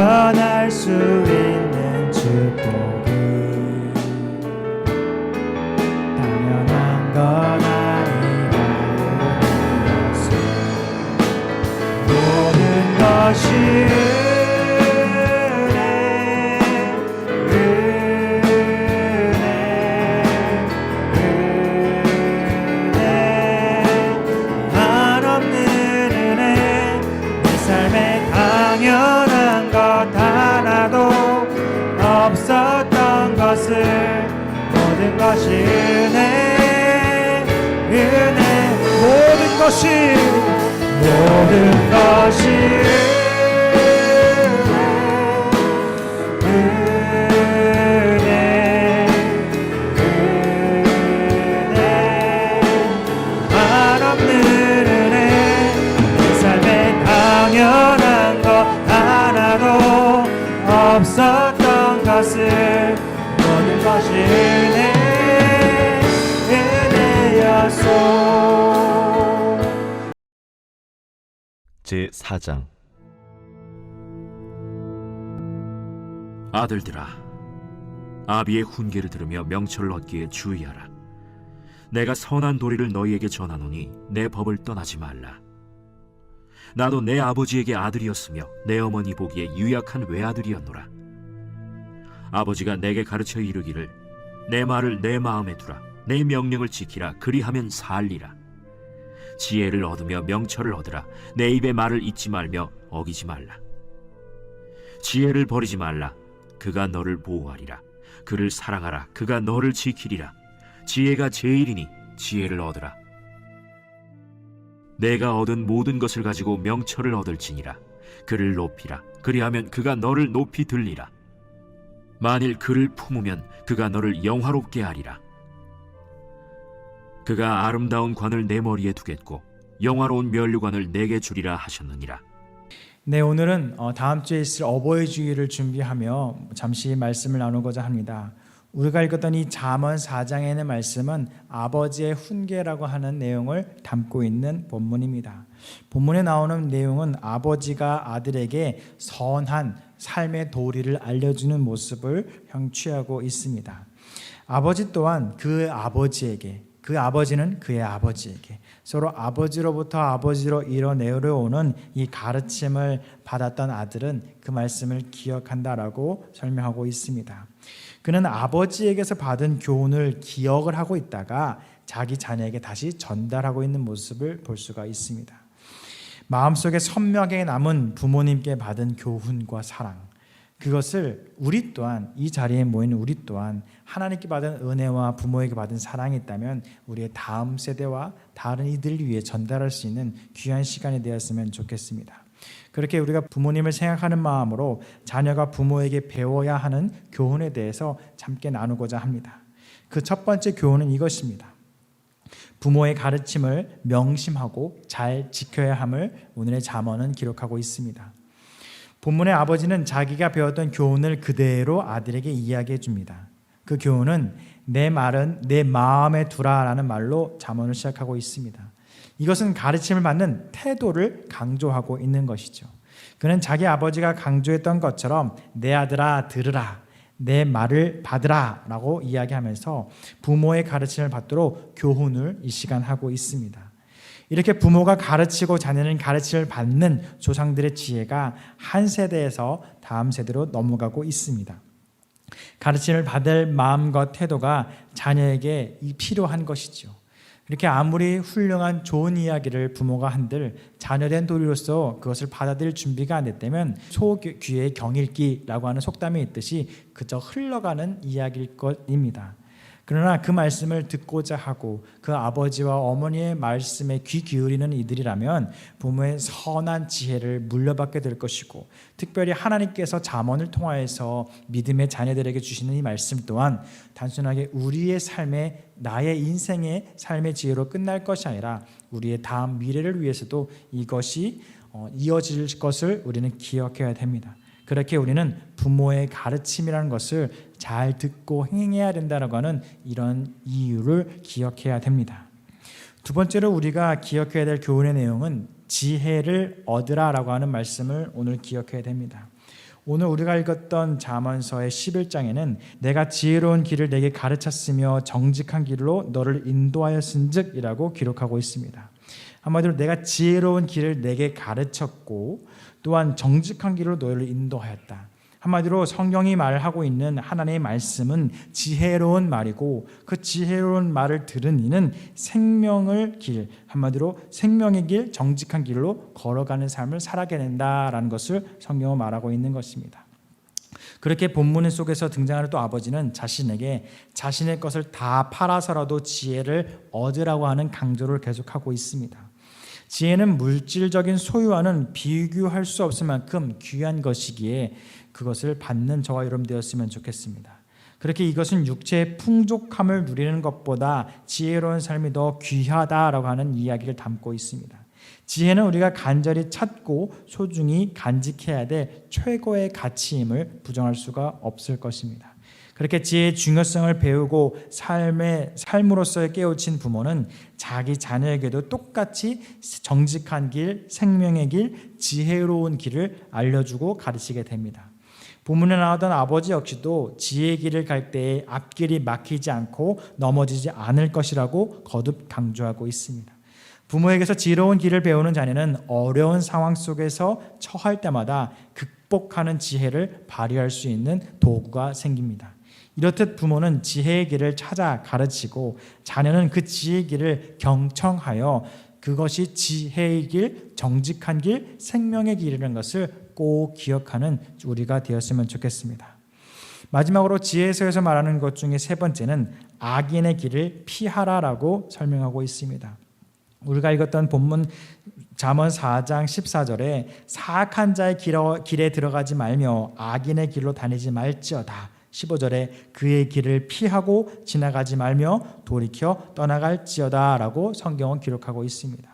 전할 수 있는 축복이 당연한 건 아니라 모든 것이 모든 것이 은혜 모든 것이 한없는 은혜 내 삶에 당연한 것 하나도 없었던 것을 모든 것이 은혜였소. 제4장. 아들들아, 아비의 훈계를 들으며 명철을 얻기에 주의하라. 내가 선한 도리를 너희에게 전하노니 내 법을 떠나지 말라. 나도 내 아버지에게 아들이었으며 내 어머니 보기에 유약한 외아들이었노라. 아버지가 내게 가르쳐 이르기를 내 말을 내 마음에 두라. 내 명령을 지키라. 그리하면 살리라. 지혜를 얻으며 명철을 얻으라. 내 입의 말을 잊지 말며 어기지 말라. 지혜를 버리지 말라. 그가 너를 보호하리라. 그를 사랑하라. 그가 너를 지키리라. 지혜가 제일이니 지혜를 얻으라. 내가 얻은 모든 것을 가지고 명철을 얻을지니라. 그를 높이라. 그리하면 그가 너를 높이 들리라. 만일 그를 품으면 그가 너를 영화롭게 하리라. 그가 아름다운 관을 내 머리에 두겠고 영화로운 면류관을 내게 주리라 하셨느니라. 네, 오늘은 다음 주에 있을 어버이 주일을 준비하며 잠시 말씀을 나누고자 합니다. 우리가 읽었던 이 잠언 4장에 있는 말씀은 아버지의 훈계라고 하는 내용을 담고 있는 본문입니다. 본문에 나오는 내용은 아버지가 아들에게 선한 삶의 도리를 알려주는 모습을 형취하고 있습니다. 아버지 또한 그 아버지에게, 그 아버지는 그의 아버지에게 서로 아버지로부터 아버지로 이뤄내려오는 이 가르침을 받았던 아들은 그 말씀을 기억한다라고 설명하고 있습니다. 그는 아버지에게서 받은 교훈을 기억을 하고 있다가 자기 자녀에게 다시 전달하고 있는 모습을 볼 수가 있습니다. 마음속에 선명하게 남은 부모님께 받은 교훈과 사랑, 그것을 우리 또한, 이 자리에 모인 우리 또한 하나님께 받은 은혜와 부모에게 받은 사랑이 있다면 우리의 다음 세대와 다른 이들을 위해 전달할 수 있는 귀한 시간이 되었으면 좋겠습니다. 그렇게 우리가 부모님을 생각하는 마음으로 자녀가 부모에게 배워야 하는 교훈에 대해서 함께 나누고자 합니다. 그 첫 번째 교훈은 이것입니다. 부모의 가르침을 명심하고 잘 지켜야 함을 오늘의 잠언은 기록하고 있습니다. 본문의 아버지는 자기가 배웠던 교훈을 그대로 아들에게 이야기해 줍니다. 그 교훈은 내 말은 내 마음에 두라라는 말로 잠언을 시작하고 있습니다. 이것은 가르침을 받는 태도를 강조하고 있는 것이죠. 그는 자기 아버지가 강조했던 것처럼 내 아들아 들으라, 내 말을 받으라 라고 이야기하면서 부모의 가르침을 받도록 교훈을 이 시간 하고 있습니다. 이렇게 부모가 가르치고 자녀는 가르침을 받는 조상들의 지혜가 한 세대에서 다음 세대로 넘어가고 있습니다. 가르침을 받을 마음과 태도가 자녀에게 필요한 것이죠. 이렇게 아무리 훌륭한 좋은 이야기를 부모가 한들 자녀된 도리로서 그것을 받아들일 준비가 안 됐다면 소귀의 경읽기라고 하는 속담이 있듯이 그저 흘러가는 이야기일 것입니다. 그러나 그 말씀을 듣고자 하고 그 아버지와 어머니의 말씀에 귀 기울이는 이들이라면 부모의 선한 지혜를 물려받게 될 것이고, 특별히 하나님께서 잠언을 통하여서 믿음의 자녀들에게 주시는 이 말씀 또한 단순하게 우리의 삶의, 나의 인생의 삶의 지혜로 끝날 것이 아니라 우리의 다음 미래를 위해서도 이것이 이어질 것을 우리는 기억해야 됩니다. 그렇게 우리는 부모의 가르침이라는 것을 잘 듣고 행해야 된다고 하는 이런 이유를 기억해야 됩니다. 두 번째로 우리가 기억해야 될 교훈의 내용은 지혜를 얻으라라고 하는 말씀을 오늘 기억해야 됩니다. 오늘 우리가 읽었던 잠언서의 11장에는 내가 지혜로운 길을 내게 가르쳤으며 정직한 길로 너를 인도하였은즉이라고 기록하고 있습니다. 한마디로 내가 지혜로운 길을 내게 가르쳤고 또한 정직한 길로 너를 인도하였다. 한마디로 성경이 말하고 있는 하나님의 말씀은 지혜로운 말이고 그 지혜로운 말을 들은 이는 생명의 길, 한마디로 생명의 길, 정직한 길로 걸어가는 삶을 살아가게 된다라는 것을 성경은 말하고 있는 것입니다. 그렇게 본문 속에서 등장하는 또 아버지는 자신에게 자신의 것을 다 팔아서라도 지혜를 얻으라고 하는 강조를 계속하고 있습니다. 지혜는 물질적인 소유와는 비교할 수 없을 만큼 귀한 것이기에 그것을 받는 저와 여러분 되었으면 좋겠습니다. 그렇게 이것은 육체의 풍족함을 누리는 것보다 지혜로운 삶이 더 귀하다라고 하는 이야기를 담고 있습니다. 지혜는 우리가 간절히 찾고 소중히 간직해야 될 최고의 가치임을 부정할 수가 없을 것입니다. 그렇게 지혜의 중요성을 배우고 삶으로서의 깨우친 부모는 자기 자녀에게도 똑같이 정직한 길, 생명의 길, 지혜로운 길을 알려주고 가르치게 됩니다. 본문에 나오던 아버지 역시도 지혜의 길을 갈 때에 앞길이 막히지 않고 넘어지지 않을 것이라고 거듭 강조하고 있습니다. 부모에게서 지혜로운 길을 배우는 자녀는 어려운 상황 속에서 처할 때마다 극복하는 지혜를 발휘할 수 있는 도구가 생깁니다. 이렇듯 부모는 지혜의 길을 찾아 가르치고 자녀는 그 지혜의 길을 경청하여 그것이 지혜의 길, 정직한 길, 생명의 길이라는 것을 꼭 기억하는 우리가 되었으면 좋겠습니다. 마지막으로 지혜서에서 말하는 것 중에 세 번째는 악인의 길을 피하라라고 설명하고 있습니다. 우리가 읽었던 본문 잠언 4장 14절에 사악한 자의 길에 들어가지 말며 악인의 길로 다니지 말지어다. 15절에 그의 길을 피하고 지나가지 말며 돌이켜 떠나갈지어다 라고 성경은 기록하고 있습니다.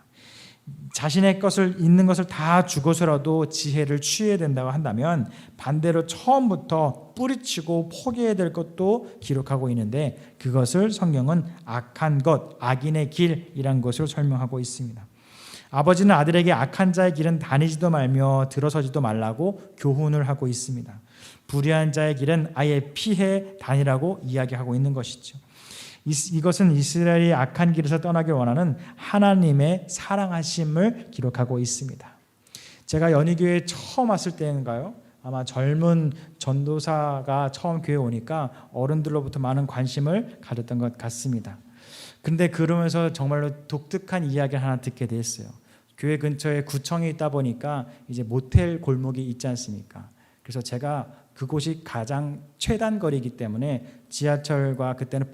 자신의 것을 있는 것을 다 주고서라도 지혜를 취해야 된다고 한다면 반대로 처음부터 뿌리치고 포기해야 될 것도 기록하고 있는데 그것을 성경은 악한 것, 악인의 길이란 것을 설명하고 있습니다. 아버지는 아들에게 악한 자의 길은 다니지도 말며 들어서지도 말라고 교훈을 하고 있습니다. 불의한 자의 길은 아예 피해 다니라고 이야기하고 있는 것이죠. 이것은 이스라엘이 악한 길에서 떠나길 원하는 하나님의 사랑하심을 기록하고 있습니다. 제가 연희교회에 처음 왔을 때인가요? 아마 젊은 전도사가 처음 교회에 오니까 어른들로부터 많은 관심을 가졌던 것 같습니다. 그런데 그러면서 정말로 독특한 이야기를 하나 듣게 됐어요. 교회 근처에 구청이 있다 보니까 이제 모텔 골목이 있지 않습니까? 그래서 제가 그곳이 가장 최단 거리이기 때문에 지하철과 그때는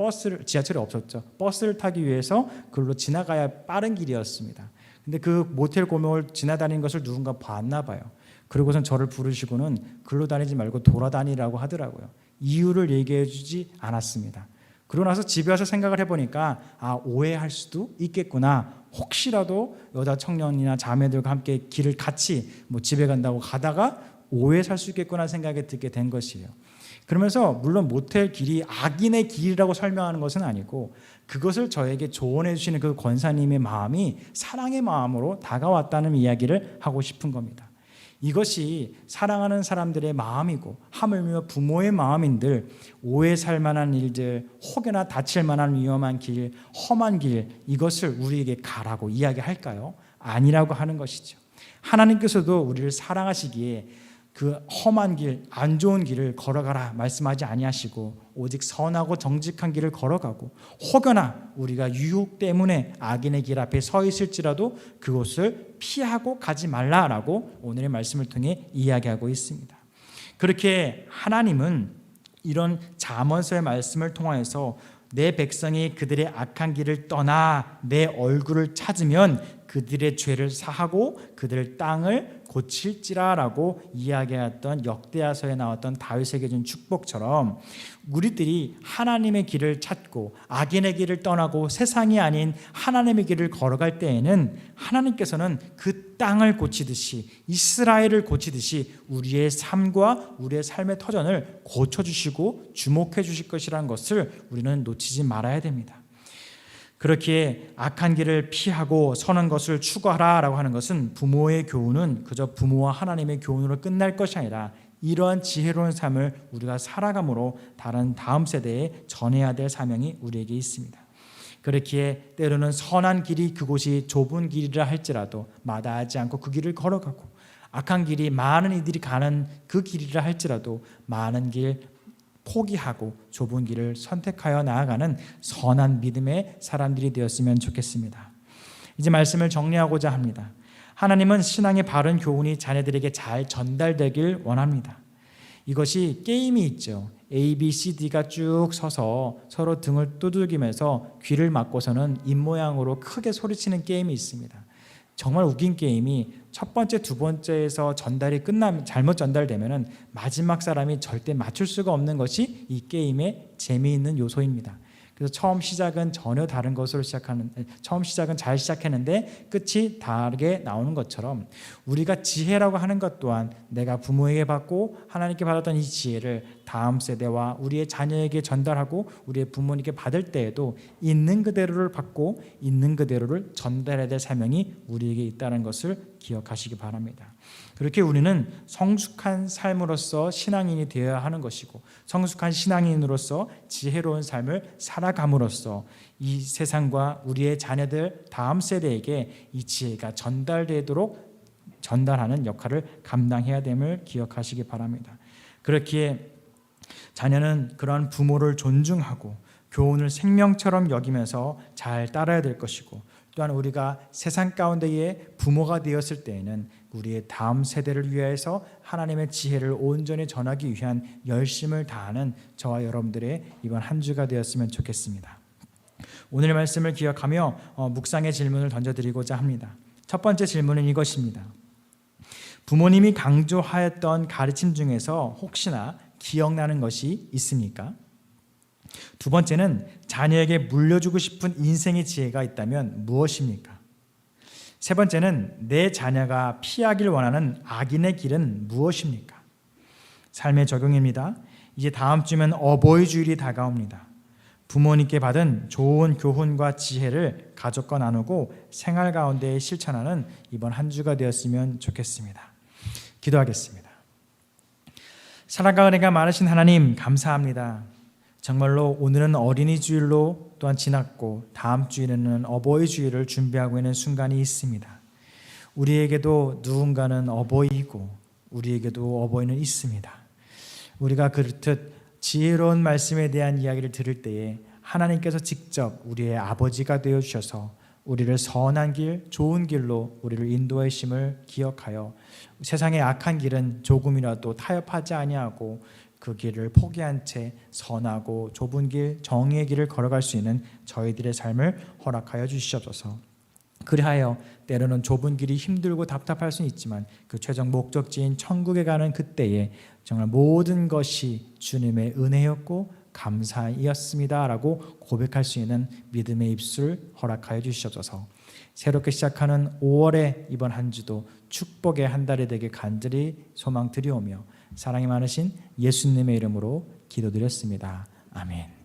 지하철이 없었죠. 버스를 타기 위해서 그걸로 지나가야 빠른 길이었습니다. 근데 그 모텔 골목을 지나다니는 것을 누군가 봤나 봐요. 그러고선 저를 부르시고는 글로 다니지 말고 돌아다니라고 하더라고요. 이유를 얘기해 주지 않았습니다. 그러고 나서 집에 와서 생각을 해보니까 오해할 수도 있겠구나. 혹시라도 여자 청년이나 자매들과 함께 길을 같이 집에 간다고 가다가 오해 살 수 있겠구나 생각이 들게 된 것이에요. 그러면서 물론 모텔 길이 악인의 길이라고 설명하는 것은 아니고 그것을 저에게 조언해 주시는 그 권사님의 마음이 사랑의 마음으로 다가왔다는 이야기를 하고 싶은 겁니다. 이것이 사랑하는 사람들의 마음이고 하물며 부모의 마음인들 오해 살 만한 일들 혹여나 다칠 만한 위험한 길 험한 길 이것을 우리에게 가라고 이야기할까요? 아니라고 하는 것이죠. 하나님께서도 우리를 사랑하시기에 그 험한 길, 안 좋은 길을 걸어가라 말씀하지 아니하시고 오직 선하고 정직한 길을 걸어가고 혹여나 우리가 유혹 때문에 악인의 길 앞에 서 있을지라도 그곳을 피하고 가지 말라라고 오늘의 말씀을 통해 이야기하고 있습니다. 그렇게 하나님은 이런 잠언서의 말씀을 통하여서 내 백성이 그들의 악한 길을 떠나 내 얼굴을 찾으면 그들의 죄를 사하고 그들의 땅을 고칠지라라고 이야기했던 역대하서에 나왔던 다윗에게 준 축복처럼 우리들이 하나님의 길을 찾고 악인의 길을 떠나고 세상이 아닌 하나님의 길을 걸어갈 때에는 하나님께서는 그 땅을 고치듯이 이스라엘을 고치듯이 우리의 삶과 우리의 삶의 터전을 고쳐주시고 주목해 주실 것이라는 것을 우리는 놓치지 말아야 됩니다. 그렇게 악한 길을 피하고 선한 것을 추구하라라고 하는 것은 부모의 교훈은 그저 부모와 하나님의 교훈으로 끝날 것이 아니라 이러한 지혜로운 삶을 우리가 살아감으로 다음 세대에 전해야 될 사명이 우리에게 있습니다. 그렇기에 때로는 선한 길이 그곳이 좁은 길이라 할지라도 마다하지 않고 그 길을 걸어가고, 악한 길이 많은 이들이 가는 그 길이라 할지라도 많은 길 포기하고 좁은 길을 선택하여 나아가는 선한 믿음의 사람들이 되었으면 좋겠습니다. 이제 말씀을 정리하고자 합니다. 하나님은 신앙의 바른 교훈이 자녀들에게 잘 전달되길 원합니다. 이것이 게임이 있죠. A, B, C, D가 쭉 서서 서로 등을 두들기면서 귀를 막고서는 입모양으로 크게 소리치는 게임이 있습니다. 정말 웃긴 게임이 첫 번째, 두 번째에서 전달이 잘못 전달되면은 마지막 사람이 절대 맞출 수가 없는 것이 이 게임의 재미있는 요소입니다. 그래서 처음 시작은 전혀 다른 것으로 처음 시작은 잘 시작했는데 끝이 다르게 나오는 것처럼, 우리가 지혜라고 하는 것 또한 내가 부모에게 받고 하나님께 받았던 이 지혜를 다음 세대와 우리의 자녀에게 전달하고 우리의 부모님께 받을 때에도 있는 그대로를 받고 있는 그대로를 전달해야 될 사명이 우리에게 있다는 것을 기억하시기 바랍니다. 그렇게 우리는 성숙한 삶으로서 신앙인이 되어야 하는 것이고, 성숙한 신앙인으로서 지혜로운 삶을 살아감으로써 이 세상과 우리의 자녀들 다음 세대에게 이 지혜가 전달되도록 전달하는 역할을 감당해야 됨을 기억하시기 바랍니다. 그렇기에 자녀는 그런 부모를 존중하고 교훈을 생명처럼 여기면서 잘 따라야 될 것이고, 또한 우리가 세상 가운데에 부모가 되었을 때에는 우리의 다음 세대를 위해서 하나님의 지혜를 온전히 전하기 위한 열심을 다하는 저와 여러분들의 이번 한 주가 되었으면 좋겠습니다. 오늘의 말씀을 기억하며 묵상의 질문을 던져드리고자 합니다. 첫 번째 질문은 이것입니다. 부모님이 강조하였던 가르침 중에서 혹시나 기억나는 것이 있습니까? 두 번째는 자녀에게 물려주고 싶은 인생의 지혜가 있다면 무엇입니까? 세 번째는 내 자녀가 피하길 원하는 악인의 길은 무엇입니까? 삶의 적용입니다. 이제 다음 주면 어버이 주일이 다가옵니다. 부모님께 받은 좋은 교훈과 지혜를 가족과 나누고 생활 가운데 실천하는 이번 한 주가 되었으면 좋겠습니다. 기도하겠습니다. 사랑과 은혜가 많으신 하나님, 감사합니다. 정말로 오늘은 어린이 주일로 또한 지났고 다음 주일에는 어버이 주일을 준비하고 있는 순간이 있습니다. 우리에게도 누군가는 어버이이고 우리에게도 어버이는 있습니다. 우리가 그렇듯 지혜로운 말씀에 대한 이야기를 들을 때에 하나님께서 직접 우리의 아버지가 되어주셔서 우리를 선한 길, 좋은 길로 우리를 인도해 주심을 기억하여 세상의 악한 길은 조금이라도 타협하지 아니하고 그 길을 포기한 채 선하고 좁은 길, 정의의 길을 걸어갈 수 있는 저희들의 삶을 허락하여 주시옵소서. 그리하여 때로는 좁은 길이 힘들고 답답할 수는 있지만 그 최종 목적지인 천국에 가는 그때에 정말 모든 것이 주님의 은혜였고 감사이었습니다라고 고백할 수 있는 믿음의 입술 허락하여 주시옵소서. 새롭게 시작하는 5월의 이번 한 주도 축복의 한 달이 되길 간절히 소망드리오며 사랑이 많으신 예수님의 이름으로 기도드렸습니다. 아멘.